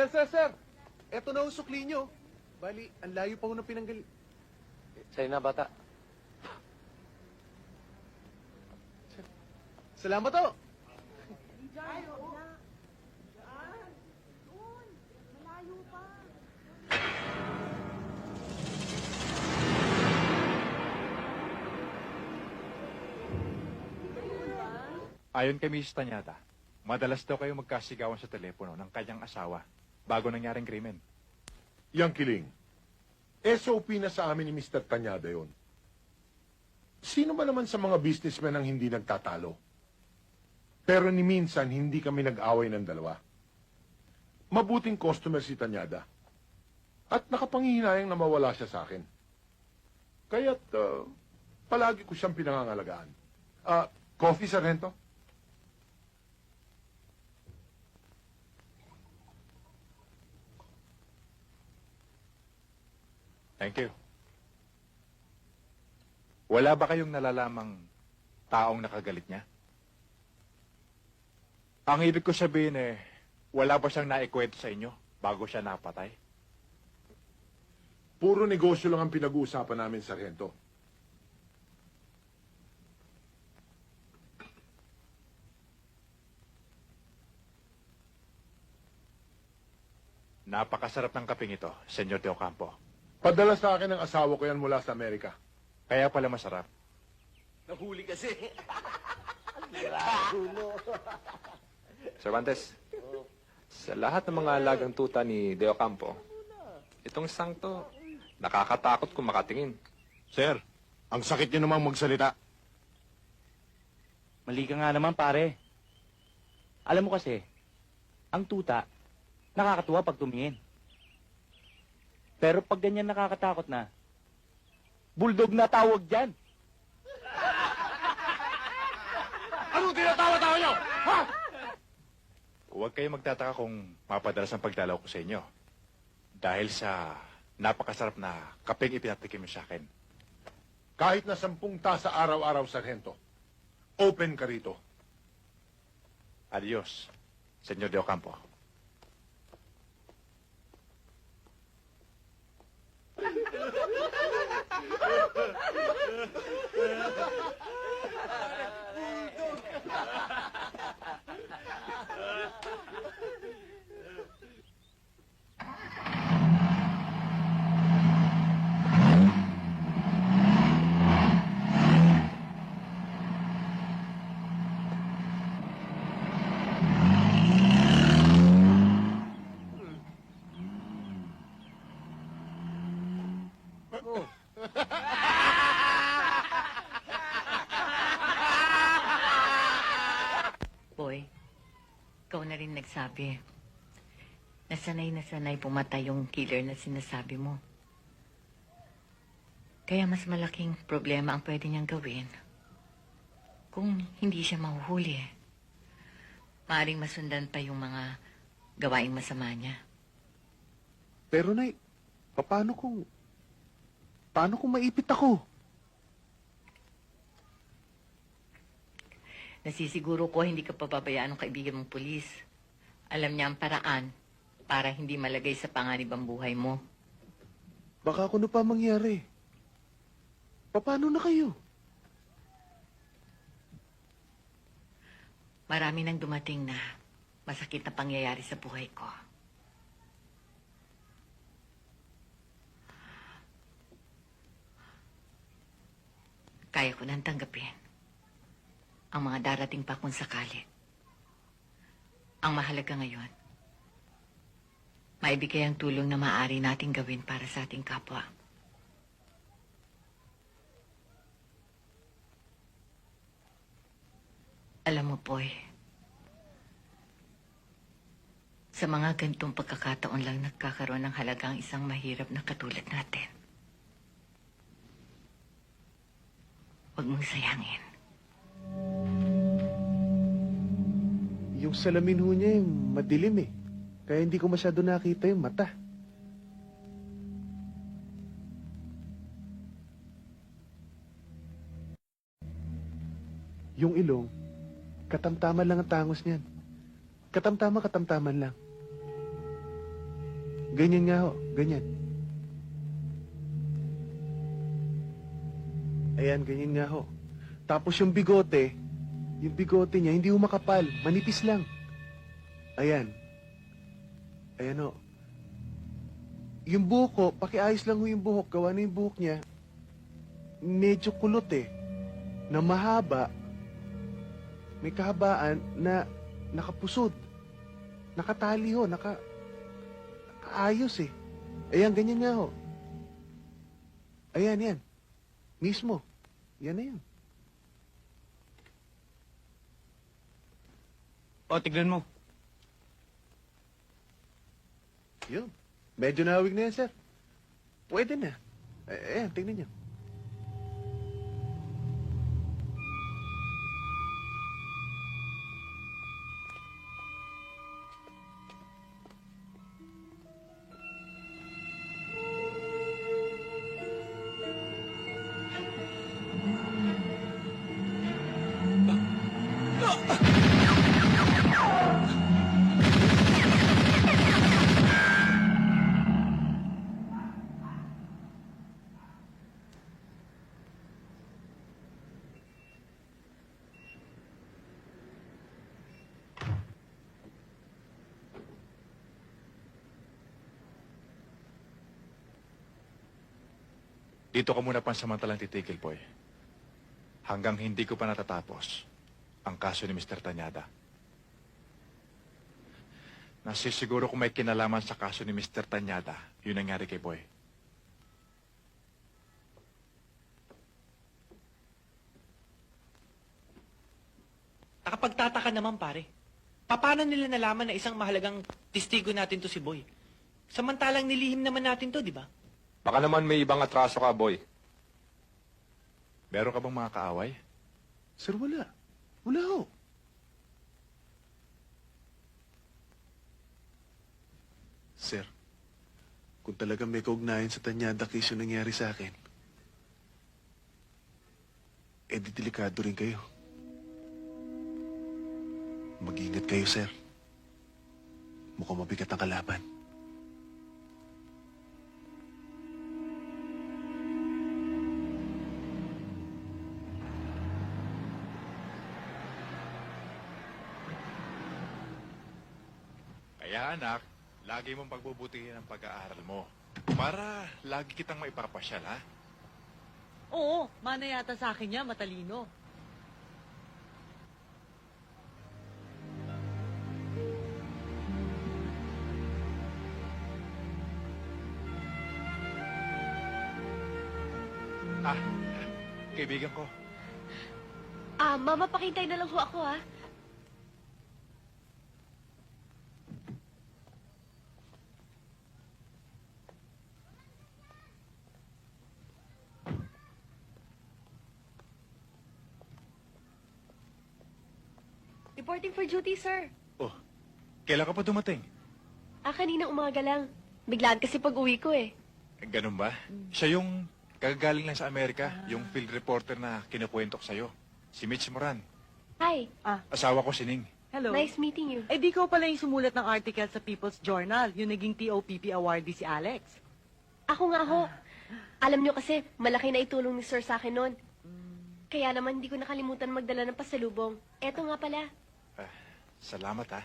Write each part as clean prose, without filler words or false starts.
Sir! Eto na ang sukli nyo. Bali, ang layo pa ho ng pinanggal... Sa'yo na, bata. Salamat ho! Ay, oo na. Diyan. Doon. Malayo pa. Ayon kay Mrs. Tanyada, madalas daw kayo magkasigawan sa telepono ng kanyang asawa bago nangyaring krimen. Yang Kiling, SOP na sa amin ni Mr. Tanyada yon. Sino ba naman sa mga businessmen ang hindi nagtatalo? Pero ni minsan, hindi kami nag-away ng dalawa. Mabuting customer si Tanyada. At nakapangihinayang na mawala siya sa akin. Kaya't palagi ko siyang pinangangalagaan. Coffee, Sargento? Thank you. Wala ba kayong nalalamang taong nakagalit niya? Ang ibig ko sabihin wala ba siyang naikwento sa inyo bago siya napatay? Puro negosyo lang ang pinag-uusapan namin, Sargento. Napakasarap ng kapeng ito, Senyor De Ocampo. Padala sa akin ng asawa ko yan mula sa Amerika. Kaya pala masarap. Nahuli kasi. Cervantes, sa lahat ng mga alagang tuta ni De Ocampo, itong isang to, nakakatakot kung makatingin. Sir, ang sakit niyo namang magsalita. Mali ka nga naman, pare. Alam mo kasi, ang tuta, nakakatuwa pag tumingin. Pero pag ganyan nakakatakot na, bulldog na tawag dyan. Anong tinatawa-tawa niyo? Ha? Huwag kayong magtataka kung mapadalas ang pagdalaw ko sa inyo. Dahil sa napakasarap na kapeng ipinatikim mo sa akin. Kahit na 10 tasa araw-araw, Sargento. Open ka rito. Adios, Senyor De Ocampo. Boy, ikaw na rin nagsabi. Na sanay pumatay yung killer na sinasabi mo. Kaya mas malaking problema ang pwede niyang gawin kung hindi siya mahuhuli. Maaring masundan pa yung mga gawaing masama niya. Pero Nay, paano kung maipit ako? Nasisiguro ko hindi ka pababayaan ng kaibigan mong pulis. Alam niya ang paraan para hindi malagay sa panganib ang buhay mo. Baka ano pa mangyari. Paano na kayo? Marami nang dumating na masakit na pangyayari sa buhay ko. Kaya ko nang tanggapin ang mga darating pa kung sakali. Ang mahalaga ngayon, maibigay ang tulong na maaari nating gawin para sa ating kapwa. Alam mo, Poy, sa mga ganitong pagkakataon lang nagkakaroon ng halaga ang isang mahirap na katulad natin. Huwag mong sayangin. Yung salamin ho niya madilim eh. Kaya hindi ko masyado nakita yung mata. Yung ilong, katamtaman lang ang tangos niyan. Katamtaman lang. Ganyan nga ho, ganyan. Ayan, ganyan nga ho. Tapos yung bigote niya hindi ho makapal, manipis lang. Ayan. Ayan ho. Yung buhok ko, pakiayos lang ho yung buhok. Gawa na yung buhok niya. Medyo kulot eh. Na mahaba. May kahabaan na nakapusod. Nakatali ho, nakaayos eh. Ayan, ganyan nga ho. Ayan, yan. Mismo. Yan na yan. O, tignan mo. Yun. Medyo nahawig na yan, sir. Pwede na. Ayan, tingnan niyo. Dito ka muna pansamantalang titigil, boy. Hanggang hindi ko pa natatapos ang kaso ni Mr. Tanyada. Nasisiguro kung may kinalaman sa kaso ni Mr. Tanyada, yun nangyari kay Boy. Nakapagtataka naman, pare. Paano nila nalaman na isang mahalagang testigo natin to si Boy? Samantalang nilihim naman natin to, di ba? Baka naman may ibang atraso ka, boy. Meron ka bang mga kaaway? Sir, wala. Wala ho. Sir, kung talagang may kaugnayan sa Tanyada case yung nangyari sa akin, di delikado rin kayo. Mag-ingat kayo, sir. Mukhang mabigat ang kalaban. Kaya anak, lagi mong pagbubutihin ang pag-aaral mo. Para lagi kitang maipapasyal, ha? Oo, mana yata sa akin niya, matalino. Ah, kaibigan ko. Mama, pakintay na lang ho ako, ha? Reporting for duty, sir. Oh, kailan ka pa dumating? Kaninang umaga lang. Biglaan kasi pag-uwi ko, eh. Ganun ba? Siya yung kagagaling lang sa Amerika, yung field reporter na kinukwento ko sa'yo. Si Mitch Moran. Hi. Asawa ko si Ning. Hello. Nice meeting you. Eh, di ko pala yung sumulat ng article sa People's Journal, yung naging TOPP awardee si Alex. Ako nga ho. Alam nyo kasi, malaki na itulong ni Sir sa akin noon. Kaya naman hindi ko nakalimutan magdala ng pasalubong. Eto nga pala. Salamat, ha?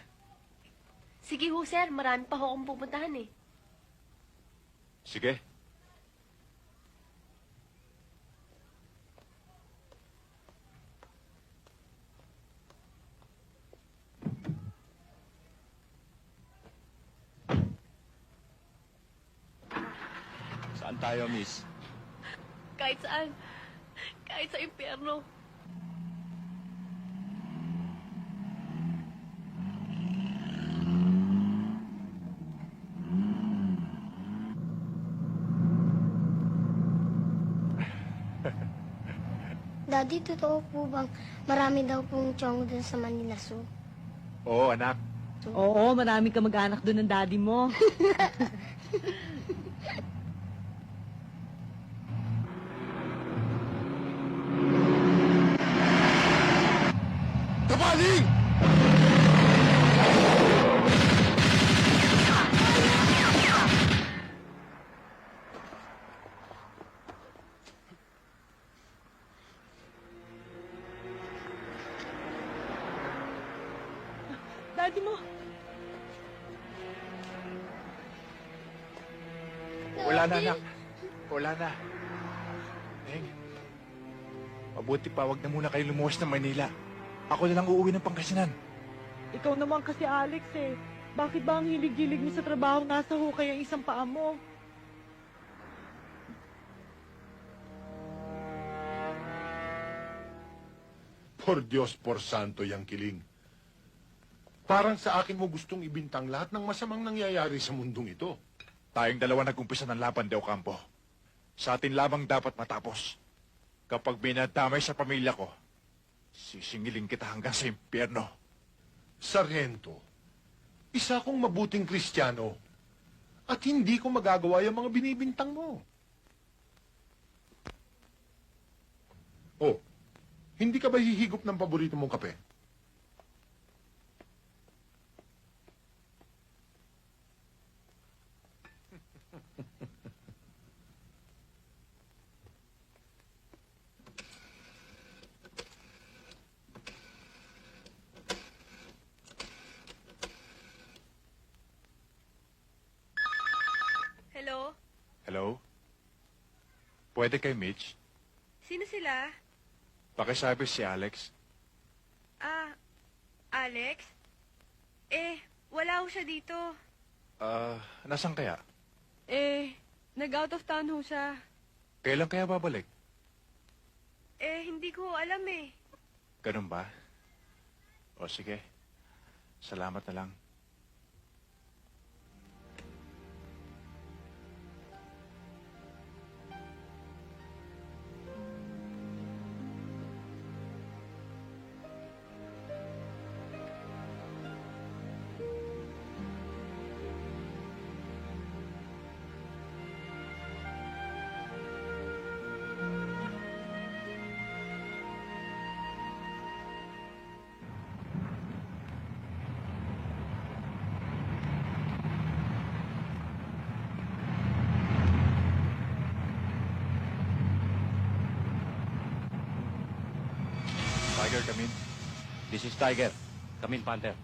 Sige ho, sir. Marami pa ho akong pupuntahan, eh. Sige. Saan tayo, miss? Kahit saan. Kahit sa impyerno. Daddy, totoo po bang marami daw pong chong dun sa Manila Zoo? Oo, anak. Oo, marami ka mag-anak doon ng daddy mo. Kapaling! daddy mo. Wala na, anak. Wala na. Neng, mabuti pa, wag na muna kayo lumuwas ng Manila. Ako na lang uuwi ng Pangasinan. Ikaw naman kasi, Alex, eh. Bakit ba ang hilig-hilig mo sa trabaho nasa hukay ang isang paa mo? Por Diyos, por santo, yang kiling. Parang sa akin mo gustong ibintang lahat ng masamang nangyayari sa mundong ito. Tayong dalawa nag-umpisa ng laban, De Ocampo. Sa atin lamang dapat matapos. Kapag binadamay sa pamilya ko, sisingiling kita hanggang sa impyerno. Sargento, isa akong mabuting Kristiyano at hindi ko magagawa yung mga binibintang mo. Oh, hindi ka ba hihigop ng paborito mong kape? Hello? Hello? Pwede kay Mitch? Sino sila? Pakisabi si Alex. Ah, Alex? Wala ho siya dito. Nasaan kaya? Nag-out of town ho siya. Kailan kaya babalik? Hindi ko alam eh. Ganun ba? O sige. Salamat na lang. Tiger, come in. This is Tiger. Come in, Panther.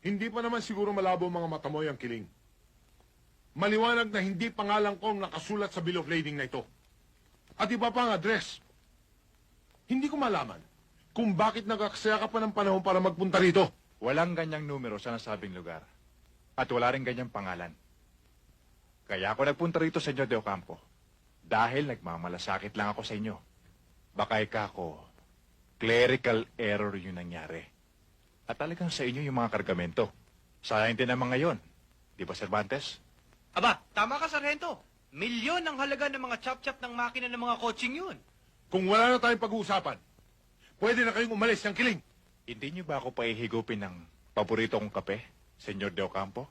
Hindi pa naman siguro malabo mga mata mo yang kiling. Maliwanag na hindi pangalan ko ang nakasulat sa bill of lading na ito. At iba pa ang address. Hindi ko malaman kung bakit nagkaksaya ka pa ng panahon para magpunta rito. Walang ganyang numero sa nasabing lugar. At wala rin ganyang pangalan. Kaya ako nagpunta rito sa inyo, De Ocampo. Dahil nagmamalasakit lang ako sa inyo. Baka ako, clerical error yung nangyari. At talagang sa inyo yung mga kargamento. Sayang din naman ngayon. Di ba, Cervantes? Aba, tama ka, Sargento. Milyon ang halaga ng mga chop-chop ng makina ng mga coaching yun. Kung wala na tayong pag-uusapan, pwede na kayong umalis ng kiling. Hindi niyo ba ako paihigupin ng paborito kong kape, Senyor De Ocampo?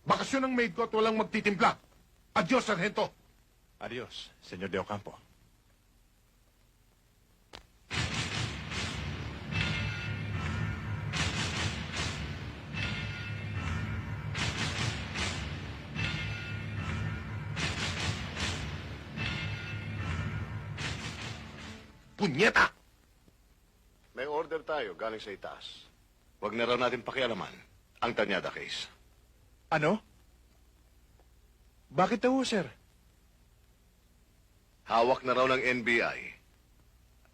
Bakasyon ng maid ko at walang magtitimpla. Adios, Sargento. Adios, Senyor De Ocampo. Punyeta! May order tayo galing sa itaas. Huwag na raw natin pakialaman ang Tanyada case. Ano? Bakit daw, sir? Hawak na raw ng NBI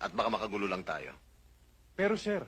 at baka makagulo lang tayo. Pero, sir,